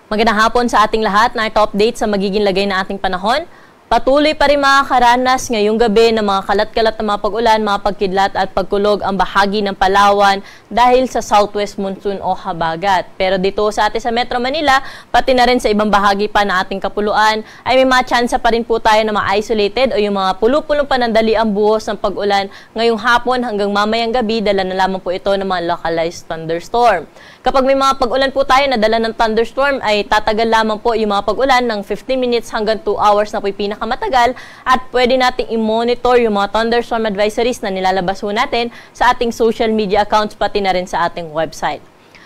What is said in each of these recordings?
Magandang hapon sa ating lahat. Narito update sa magiging lagay na ating panahon. Patuloy pa rin makakaranas ngayong gabi ng mga kalat-kalat na mga pag-ulan, mga pagkidlat at pagkulog ang bahagi ng Palawan dahil sa southwest monsoon o habagat. Pero dito sa atin sa Metro Manila, pati na rin sa ibang bahagi pa na ating kapuluan, ay may mga tsansa pa rin po tayo na mga isolated o yung mga pulo-pulong panandali ang buhos ng pag-ulan ngayong hapon hanggang mamayang gabi, dala na lamang po ito ng mga localized thunderstorm. Kapag may mga pag-ulan po tayo na dala ng thunderstorm, ay tatagal lamang po yung mga pag-ulan ng 15 minutes hanggang 2 hours na po yung pinakamatagal at pwede nating i-monitor yung mga thunderstorm advisories na nilalabas po natin sa ating social media accounts pati na rin sa ating website.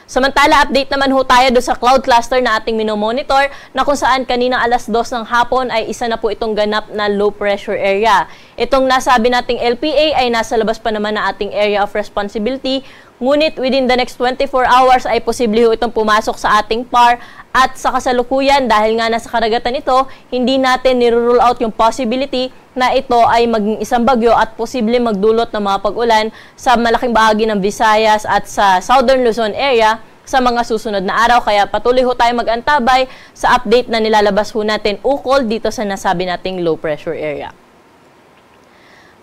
Samantala, update naman ho tayo doon sa cloud cluster na ating minomonitor na kung saan kanina alas 2 ng hapon ay isa na po itong ganap na low pressure area. Itong nasabi nating LPA ay nasa labas pa naman na ating area of responsibility, ngunit within the next 24 hours ay posible ho itong pumasok sa ating PAR at sa kasalukuyan dahil nga nasa karagatan ito, hindi natin nirule out yung possibility na ito ay maging isang bagyo at posible magdulot ng mga pag-ulan sa malaking bahagi ng Visayas at sa Southern Luzon area sa mga susunod na araw. Kaya patuloy ho tayo mag-antabay sa update na nilalabas ho natin ukol dito sa nasabi nating low pressure area.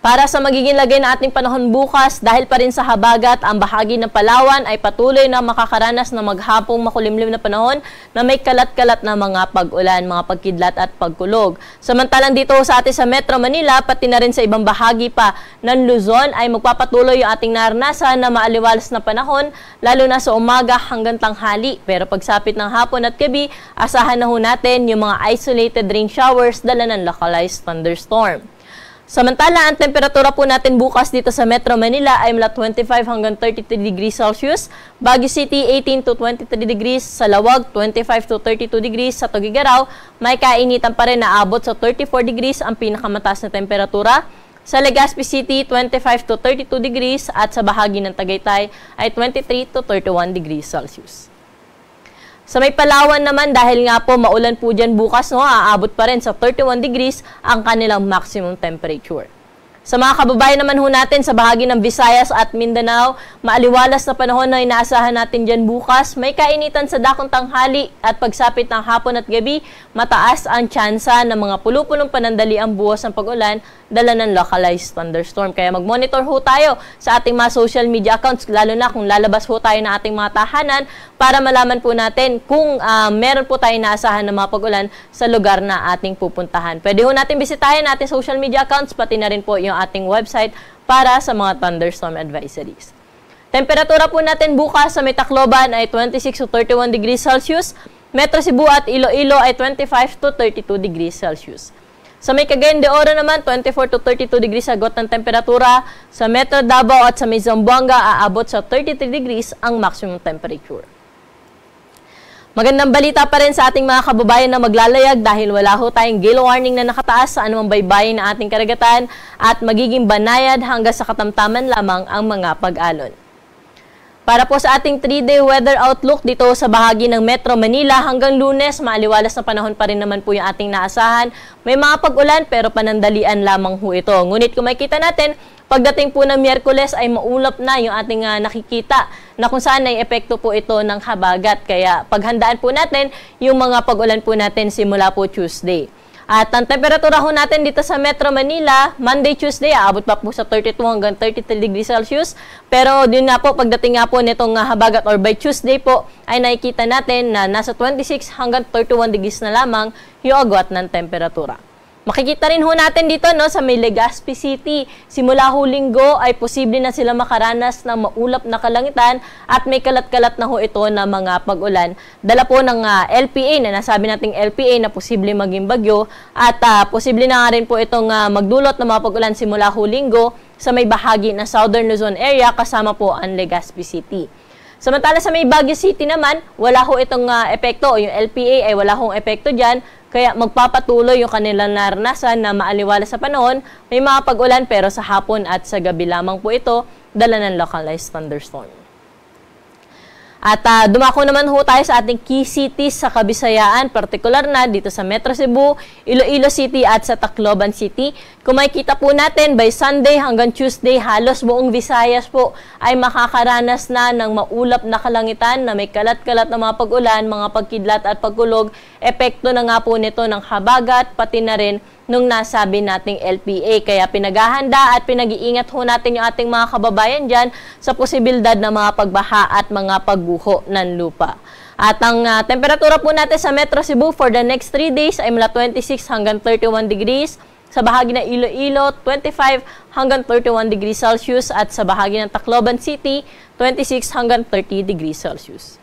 Para sa magiging lagay na ating panahon bukas, dahil pa rin sa habagat, ang bahagi ng Palawan ay patuloy na makakaranas ng maghapong makulimlim na panahon na may kalat-kalat na mga pag-ulan, mga pagkidlat at pagkulog. Samantalang dito sa atin sa Metro Manila, pati na rin sa ibang bahagi pa ng Luzon ay magpapatuloy yung ating naranasan na maaliwalas na panahon, lalo na sa umaga hanggang tanghali. Pero pagsapit ng hapon at gabi, asahan na ho natin yung mga isolated rain showers dala ng localized thunderstorm. Samantala, ang temperatura po natin bukas dito sa Metro Manila ay mula 25 hanggang 33 degrees Celsius, Baguio City 18 to 23 degrees, sa Lawag 25 to 32 degrees, sa Tuguegarao may kainitan pa rin na abot sa 34 degrees ang pinakamataas na temperatura, sa Legazpi City 25 to 32 degrees at sa bahagi ng Tagaytay ay 23 to 31 degrees Celsius. Sa may Palawan naman, dahil nga po maulan po dyan bukas, aabot pa rin sa 31 degrees ang kanilang maximum temperature. Sa mga kababayan naman ho natin sa bahagi ng Visayas at Mindanao, maaliwalas na panahon na inaasahan natin dyan bukas. May kainitan sa dakong tanghali at pagsapit ng hapon at gabi, mataas ang tsansa ng mga pulo-pulong panandali ang buhos ng pag-ulan, dala ng localized thunderstorm. Kaya mag-monitor ho tayo sa ating mga social media accounts, lalo na kung lalabas ho tayo na ating mga tahanan para malaman po natin kung meron po tayo naasahan ng mga pag-ulan sa lugar na ating pupuntahan. Pwede ho natin bisitahin ating social media accounts, pati na rin po yung ating website para sa mga thunderstorm advisories. Temperatura po natin bukas sa may Tacloban ay 26 to 31 degrees Celsius, Metro Cebu at Iloilo ay 25 to 32 degrees Celsius. Sa may Cagayan de Oro naman, 24 to 32 degrees agot ng temperatura. Sa Metro Davao at sa may Zamboanga, aabot sa 33 degrees ang maximum temperature. Magandang balita pa rin sa ating mga kababayan na maglalayag dahil wala ho tayong gale warning na nakataas sa anumang baybayin ng ating karagatan at magiging banayad hanggang sa katamtaman lamang ang mga pag-alon. Para po sa ating 3-day weather outlook dito sa bahagi ng Metro Manila hanggang Lunes, maaliwalas na panahon pa rin naman po yung ating naasahan. May mga pag-ulan pero panandalian lamang ho ito. Ngunit kung makikita natin, pagdating po ng Miyerkules ay maulap na yung ating nakikita na kung saan ay epekto po ito ng habagat. Kaya paghandaan po natin yung mga pag-ulan po natin simula po Tuesday. At ang temperatura ho natin dito sa Metro Manila, Monday, Tuesday, aabot pa po sa 32 hanggang 33 degrees Celsius. Pero din nga po, pagdating nga po nitong habagat or by Tuesday po, ay nakikita natin na nasa 26 hanggang 31 degrees na lamang yung agwat ng temperatura. Makikita rin ho natin dito sa may Legazpi City. Simula ho Linggo ay posible na sila makaranas ng maulap na kalangitan at may kalat-kalat na ho ito na mga pag-ulan. Dala po ng LPA na nasabi nating LPA na posible maging bagyo at posible na nga rin po itong magdulot ng mga pag-ulan simula ho Linggo sa may bahagi na Southern Luzon area kasama po ang Legazpi City. Samantala sa may Baguio City naman, wala ho itong epekto o yung LPA ay wala hong epekto dyan. Kaya magpapatuloy yung kanilang naranasan na maaliwalas sa panahon, may mga pag-ulan pero sa hapon at sa gabi lamang po ito, dala ng localized thunderstorm. At dumako naman ho tayo sa ating key cities sa Kabisayaan, partikular na dito sa Metro Cebu, Iloilo City at sa Tacloban City. Kung makikita po natin, by Sunday hanggang Tuesday, halos buong Visayas po ay makakaranas na ng maulap na kalangitan na may kalat-kalat na mga pag-ulan, mga pagkidlat at pagkulog. Epekto na nga po nito ng habagat, pati na rin nung nasabi nating LPA. Kaya pinaghahanda at pinag-iingat ho natin yung ating mga kababayan dyan sa posibilidad ng mga pagbaha at mga pagguho ng lupa. At ang temperatura po natin sa Metro Cebu for the next 3 days ay mula 26 hanggang 31 degrees. Sa bahagi ng Iloilo, 25 hanggang 31 degrees Celsius. At sa bahagi ng Tacloban City, 26 hanggang 30 degrees Celsius.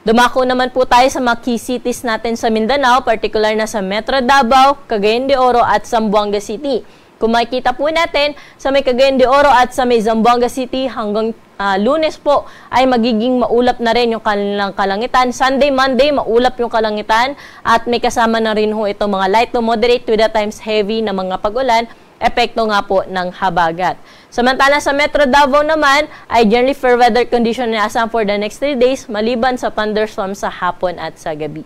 Dumako naman po tayo sa mga key cities natin sa Mindanao, particular na sa Metro Davao, Cagayan de Oro at Zamboanga City. Kung makikita po natin, sa may Cagayan de Oro at sa may Zamboanga City hanggang Lunes po ay magiging maulap na rin yung kanilang kalangitan. Sunday, Monday, maulap yung kalangitan at may kasama na rin ho itong mga light to moderate with at times heavy na mga pag-ulan. Epekto nga po ng habagat. Samantala sa Metro Davao naman ay generally fair weather condition na asam for the next 3 days maliban sa thunderstorms sa hapon at sa gabi.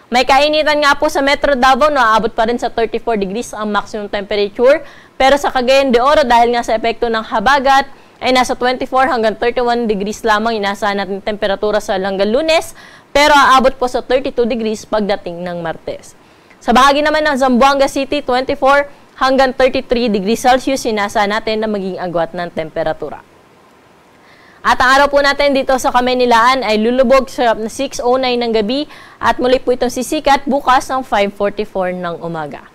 May kainitan nga po sa Metro Davao na aabot pa rin sa 34 degrees ang maximum temperature. Pero sa Cagayan de Oro dahil nga sa epekto ng habagat ay nasa 24 hanggang 31 degrees lamang inaasahan natin temperatura sa hanggang Lunes. Pero aabot po sa 32 degrees pagdating ng Martes. Sa bahagi naman ng Zamboanga City, 24 hanggang 33 degrees Celsius, sinasa natin na maging agwat ng temperatura. At ang araw po natin dito sa Kamaynilaan ay lulubog sa 6:09 ng gabi at muli po itong sisikat bukas ng 5:44 ng umaga.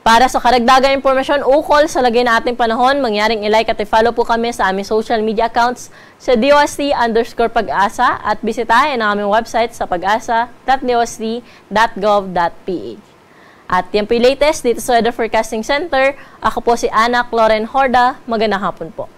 Para sa karagdagang impormasyon ukol sa lagay na ating panahon, mangyaring i-like at i-follow po kami sa aming social media accounts sa DOST_Pag-asa at bisitahin ang aming website sa pag-asa.dost.gov.ph. At yan po yung latest dito sa Weather Forecasting Center. Ako po si Ana Cloren Horda. Magandang hapon po.